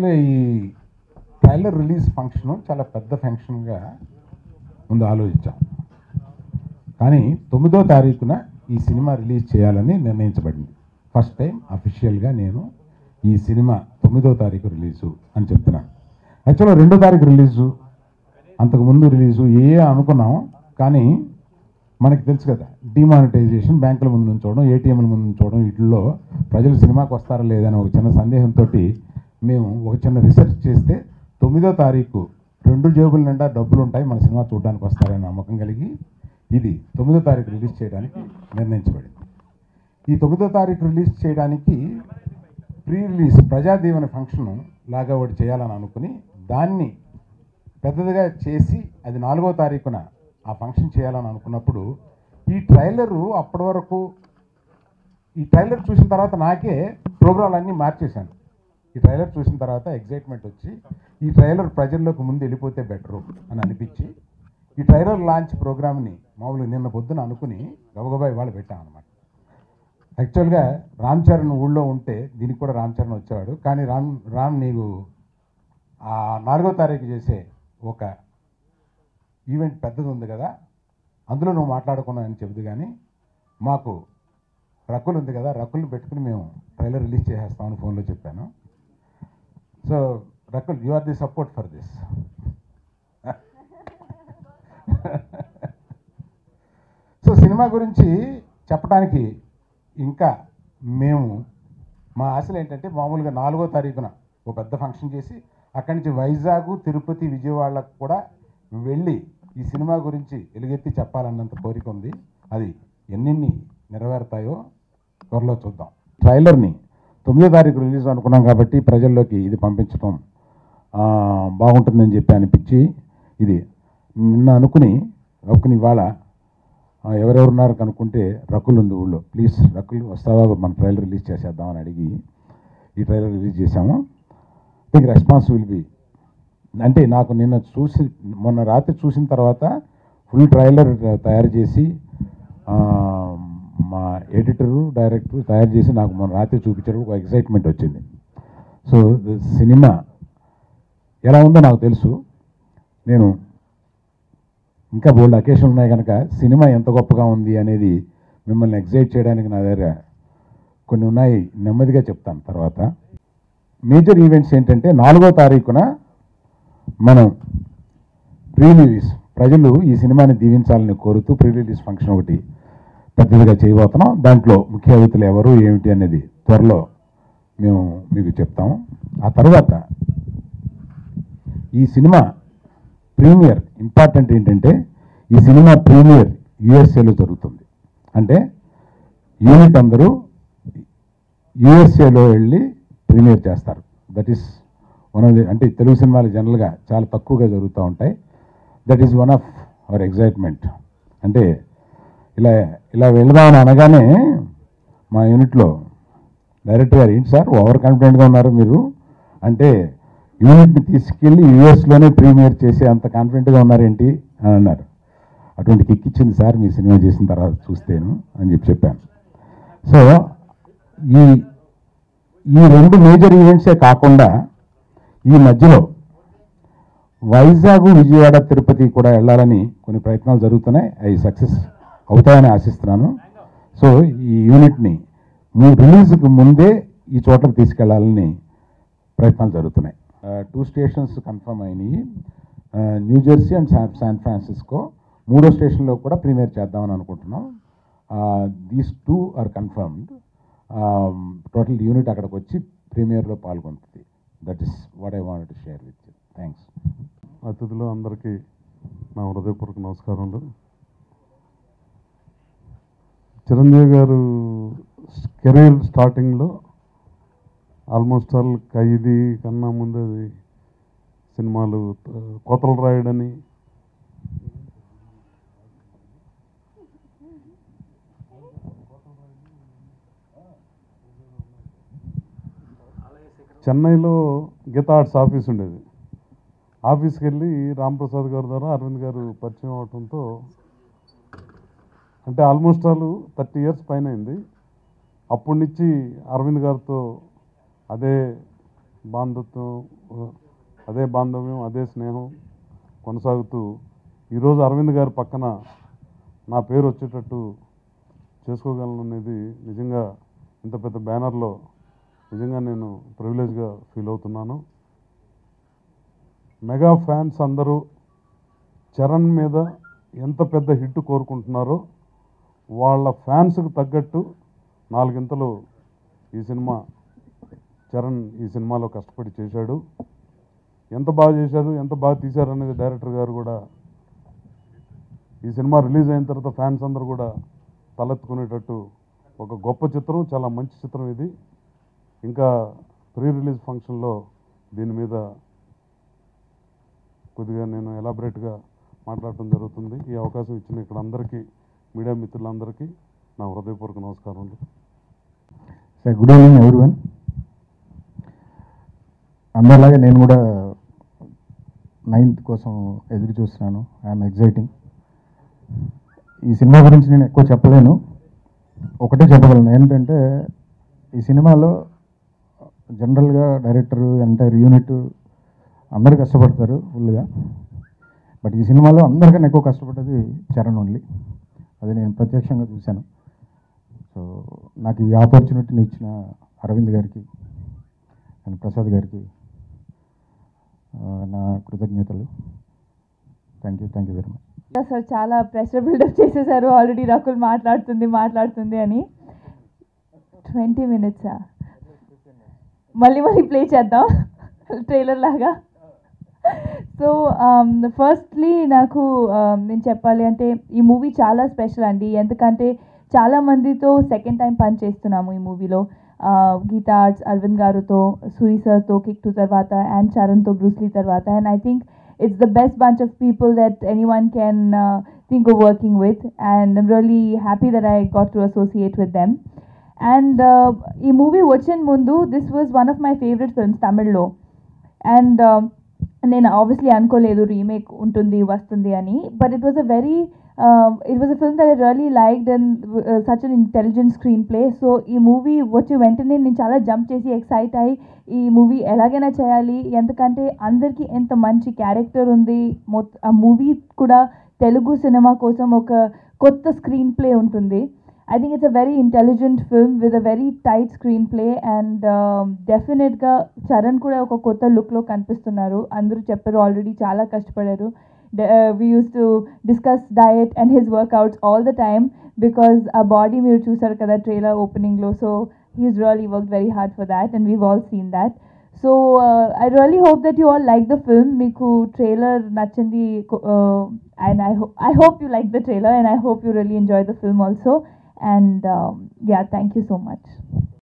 Actually ఈ trailer release function చాలా పెద్ద ఫంక్షన్గా ముందు ఆలోచించాం. కానీ 9వ తారీఖున ఈ సినిమా రిలీజ్ చేయాలని నిర్ణయించబడింది. ఫస్ట్ టైం అఫీషియల్గా నేను ఈ సినిమా 9వ తారీఖు రిలీజు అని చెప్తున్నాను. యాక్చువల్గా 2వ తారీఖు రిలీజు, అంతకుముందు రిలీజు అనుకున్నాం. కానీ మనకి తెలుసు కదా, డిమానిటైజేషన్, బ్యాంకుల ముందు నుంచోవడం, ఏటీఎంల ముందు నుంచోవడం, వీటిల్లో ప్రజలు సినిమాకి వస్తారా లేదని ఒక చిన్న సందేహంతో మేము ఒక చిన్న రీసెర్చ్ చేస్తే 9వ తారీఖు 2 జేబుల నిండా డబ్బులు ఉంటాయి, మన సినిమా చూడడానికి వస్తారని నమ్మకం కలిగి ఇది 9వ తారీఖు రిలీజ్ చేయడానికి నిర్ణయించబడింది. ఈ 9వ తారీఖు రిలీజ్ చేయడానికి ప్రీ రిలీజ్ ప్రజాదీవన ఫంక్షన్ లాగా ఒకటి చేయాలని అనుకుని దాన్ని పెద్దదిగా చేసి అది 4వ తారీఖున ఆ ఫంక్షన్ చేయాలని అనుకున్నప్పుడు ఈ ట్రైలరు అప్పటి వరకు ఈ ట్రైలర్ చూసిన తర్వాత నాకే ప్రోగ్రాంలన్నీ మార్చేశాను. ఈ ట్రైలర్ చూసిన తర్వాత ఎగ్జైట్మెంట్ వచ్చి ఈ ట్రైలర్ ప్రజల్లోకి ముందు వెళ్ళిపోతే బెటరు అని అనిపించి ఈ ట్రైలర్ లాంచ్ ప్రోగ్రామ్ని మామూలుగా నిన్న పొద్దున అనుకుని గబగబా ఇవాళ పెట్టాం అనమాట. యాక్చువల్గా రామ్ చరణ్ ఊళ్ళో ఉంటే దీనికి కూడా రామ్ చరణ్ వచ్చేవాడు. కానీ రామ్ నీకు 4వ తారీఖు చేసే ఒక ఈవెంట్ పెద్దది ఉంది కదా, అందులో నువ్వు మాట్లాడుకున్నావు అని చెబుదు. కానీ మాకు రకుల్ ఉంది కదా, రకుల్ని పెట్టుకుని మేము ట్రైలర్ రిలీజ్ చేసేస్తామని ఫోన్లో చెప్పాను. So Rakul, you are the support for this. So cinema గురించి చెప్పడానికి ఇంకా మేము మా ఆశలు ఏంటంటే మామూలుగా 4వ తారీఖున ఒక పెద్ద ఫంక్షన్ చేసి అక్కడి నుంచి వైజాగ్, తిరుపతి, విజయవాడకు కూడా వెళ్ళి ఈ సినిమా గురించి ఎలుగెత్తి చెప్పాలన్నంత కోరిక ఉంది. అది ఎన్ని నెరవేరుతాయో త్వరలో చూద్దాం. ట్రైలర్ని 9వ తారీఖు రిలీజ్ అనుకున్నాం కాబట్టి ప్రజల్లోకి ఇది పంపించడం బాగుంటుందని చెప్పి అనిపించి ఇది నిన్న అనుకుని ఇవాళ ఎవరెవరున్నారు కనుక్కుంటే రకుల్ ఉంది ఊళ్ళో. ప్లీజ్ రకుల్ వస్తావా, మన ట్రైలర్ రిలీజ్ చేసేద్దామని అడిగి ఈ ట్రైలర్ రిలీజ్ చేశాము. థింక్ రెస్పాన్స్ విల్ బి అంటే నాకు నిన్న మొన్న రాత్రి చూసిన తర్వాత ఫుల్ ట్రైలర్ తయారు చేసి మా ఎడిటరు, డైరెక్టరు తయారు చేసి నాకు మొన్న రాత్రి చూపించారు. ఒక ఎక్సైట్మెంట్ వచ్చింది. సో సినిమా ఎలా ఉందో నాకు తెలుసు. నేను ఇంకా బోల్డ్ అకేషన్ ఉన్నాయి కనుక సినిమా ఎంత గొప్పగా ఉంది అనేది మిమ్మల్ని ఎక్సైట్ చేయడానికి నా దగ్గర కొన్ని ఉన్నాయి, నెమ్మదిగా చెప్తాను తర్వాత. మేజర్ ఈవెంట్స్ ఏంటంటే 4వ తారీఖున మనం ప్రీ రిలీజ్, ప్రజలు ఈ సినిమాని దీవించాలని కోరుతూ ప్రీ రిలీజ్ ఫంక్షన్ ఒకటి పెద్దదిగా చేయబోతున్నాం. దాంట్లో ముఖ్య అతిథులు ఎవరు ఏమిటి అనేది త్వరలో మేము మీకు చెప్తాము. ఆ తర్వాత ఈ సినిమా ప్రీమియర్ ఇంపార్టెంట్ ఏంటంటే ఈ సినిమా ప్రీమియర్ యుఎస్ఏలో జరుగుతుంది. అంటే యూనిట్ అందరూ యుఎస్ఏలో వెళ్ళి ప్రీమియర్ చేస్తారు. That is one of the, అంటే తెలుగు సినిమాలు జనరల్గా చాలా తక్కువగా జరుగుతూ ఉంటాయి. That is one of our excitement. అంటే ఇలా వెళదామని అనగానే మా యూనిట్లో డైరెక్టర్ గారు, ఏంటి సార్ ఓవర్ కాన్ఫిడెంట్గా ఉన్నారు మీరు, అంటే యూనిట్ని తీసుకెళ్ళి యూఎస్లోనే ప్రీమియర్ చేసే అంత కాన్ఫిడెంట్గా ఉన్నారేంటి అని అన్నారు. అటువంటి కిక్ ఇచ్చింది సార్ మీ సినిమా చేసిన తర్వాత చూస్తేను అని చెప్పాను. సో ఈ 2 మేజర్ ఈవెంట్సే కాకుండా ఈ మధ్యలో వైజాగ్, విజయవాడ, తిరుపతి కూడా వెళ్ళాలని కొన్ని ప్రయత్నాలు జరుగుతున్నాయి. అవి సక్సెస్ అవుతాయని ఆశిస్తున్నాను. సో ఈ యూనిట్ని రిలీజ్కి ముందే ఈ చోట్లకు తీసుకెళ్లాలని ప్రయత్నాలు జరుగుతున్నాయి. 2 స్టేషన్స్ కన్ఫర్మ్ అయినాయి, న్యూజెర్సీ అండ్ శాన్ ఫ్రాన్సిస్కో. 3వ స్టేషన్లో కూడా ప్రీమియర్ చేద్దామని అనుకుంటున్నాం. These 2 are confirmed. Total unit అక్కడికి వచ్చి ప్రీమియర్లో పాల్గొంటుంది. That is what I wanted to share with you. Thanks. అతిథులు అందరికీ నా హృదయపూర్వక నమస్కారములు. చిరంజీవి గారు కెరీర్ స్టార్టింగ్లో ఆల్మోస్ట్ ఆల్ ఖైదీ కన్నా ముందు సినిమాలు కోతలు రాయడని, చెన్నైలో గీతా ఆర్ట్స్ ఆఫీస్ ఉండేది. ఆఫీస్కి వెళ్ళి రాంప్రసాద్ గారి ద్వారా అరవింద్ గారు పరిచయం అవడంతో, అంటే ఆల్మోస్ట్ ఆల్ 30 years పైన అయింది. అప్పటి నుంచి అరవింద్ గారితో అదే అదే బాంధవ్యం, అదే స్నేహం కొనసాగుతూ ఈరోజు అరవింద్ గారి పక్కన నా పేరు వచ్చేటట్టు చేసుకోగలను అనేది నిజంగా ఇంత పెద్ద బ్యానర్లో నిజంగా నేను ప్రివిలేజ్గా ఫీల్ అవుతున్నాను. మెగా ఫ్యాన్స్ అందరూ చరణ్ మీద ఎంత పెద్ద హిట్ కోరుకుంటున్నారో వాళ్ళ ఫ్యాన్స్కి తగ్గట్టు నాలుగింతలు చరణ్ ఈ సినిమాలో కష్టపడి చేశాడు. ఎంత బాగా చేశారు, ఎంత బాగా తీశారు అనేది డైరెక్టర్ గారు కూడా ఈ సినిమా రిలీజ్ అయిన తర్వాత ఫ్యాన్స్ అందరూ కూడా తలెత్తుకునేటట్టు ఒక గొప్ప చిత్రం, చాలా మంచి చిత్రం ఇది. ఇంకా ప్రీ రిలీజ్ ఫంక్షన్లో దీని మీద కొద్దిగా నేను ఎలాబరేట్గా మాట్లాడటం జరుగుతుంది. ఈ అవకాశం ఇచ్చిన ఇక్కడ అందరికీ, మీడియా మిత్రులందరికీ నా హృదయపూర్వక నమస్కారాలు. Sir, good evening everyone. అందరిలాగే నేను కూడా 9th కోసం ఎదురు చూస్తున్నాను. I'm exciting. ఈ సినిమా గురించి నేను ఎక్కువ చెప్పలేను, ఒకటే చెప్పగలను. ఏంటంటే ఈ సినిమాలో జనరల్గా డైరెక్టర్, ఎంటైర్ యూనిట్ అందరూ కష్టపడతారు ఫుల్గా. బట్ ఈ సినిమాలో అందరికన్నా ఎక్కువ కష్టపడ్డది చరణ్ ఓన్లీ. అది నేను ప్రత్యక్షంగా చూశాను. సో నాకు ఈ ఆపర్చునిటీని ఇచ్చిన అరవింద్ గారికి అండ్ ప్రసాద్ గారికి నా కృతజ్ఞతలు. Thank you very much. Sir చాలా ప్రెషర్ బిల్డప్ చేసేసారు. ఆల్రెడీ రకుల్ మాట్లాడుతుంది అని. 20 minutes మళ్ళీ ప్లే చేద్దాం ట్రైలర్ లాగా. సో ఫస్ట్లీ నేను చెప్పాలి అంటే ఈ మూవీ చాలా స్పెషల్ అండి. ఎందుకంటే చాలామందితో సెకండ్ టైం పని చేస్తున్నాము ఈ మూవీలో. గీతా ఆర్ట్స్ అరవింద్ గారుతో, సూరి సార్తో కిక్ 2 తర్వాత, అండ్ చరణ్తో బ్రూస్లీ తర్వాత. And I think it's the best bunch of people that anyone can think of working with, and I'm really happy that I got to associate with them. And ee movie vachin mundu, this was one of my favorite films Tamil lo, and నేను obviously అనుకోలేదు remake ఉంటుంది వస్తుంది అని. But it was a film that I really liked, and such an intelligent screenplay. So ఈ movie వచ్చి వెంటనే నేను చాలా జంప్ చేసి ఎక్సైట్ అయ్యి ఈ మూవీ ఎలాగైనా చేయాలి, ఎందుకంటే అందరికీ ఎంత మంచి క్యారెక్టర్ ఉంది. ఆ మూవీ కూడా తెలుగు సినిమా కోసం ఒక కొత్త స్క్రీన్ ప్లే ఉంటుంది. I think it's a very intelligent film with a very tight screenplay, and definitely Charan kuda oka kotta look lo kanipistunnaru. Andaru chepparu already chala kashtapadaaru. We used to discuss diet and his workouts all the time because our body meeru chusaru kada trailer opening lo. So he's really worked very hard for that, and we've all seen that. So I really hope that you all like the film. Meeku trailer nachindi, and I hope you like the trailer, and I hope you really enjoy the film also. And yeah, thank you so much.